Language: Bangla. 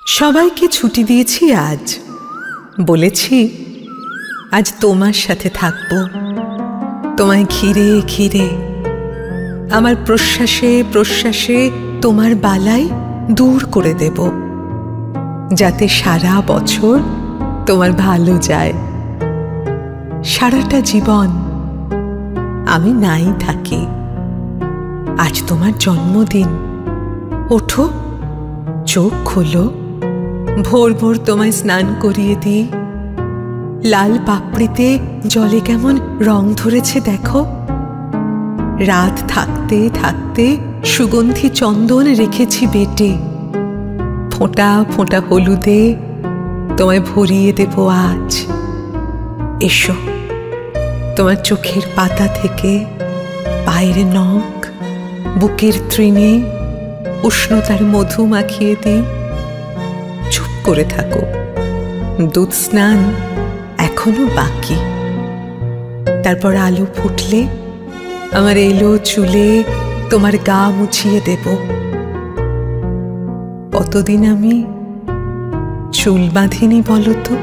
সবাইকে ছুটি দিয়েছি আজ, বলেছি আজ তোমার সাথে থাকব, তোমায় ঘিরে ঘিরে। আমার প্রশ্বাসে প্রশ্বাসে তোমার বালাই দূর করে দেব, যাতে সারা বছর তোমার ভালো যায়। সারাটা জীবন আমি নাই থাকি। আজ তোমার জন্মদিন, ওঠো, চোখ খোলো, ভোর ভোর তোমায় স্নান করিয়ে দিই। লাল পাপড়িতে জলে কেমন রং ধরেছে দেখো। রাত থাকতে থাকতে সুগন্ধি চন্দন রেখেছি বেটে। ফোঁটা ফোঁটা হলুদে তোমায় ভরিয়ে দেব আজ। এসো, তোমার চোখের পাতা থেকে পায়ের নখ, বুকের তৃণে উষ্ণতার মধু মাখিয়ে দিই। চুপ করে থাকো, দুধ স্নান এখনো বাকি। তারপর আলো ফুটলে আমার এলো চুলে তোমার গা মুছিয়ে দেব। কতদিন আমি চুল বাঁধিনি বলো তো।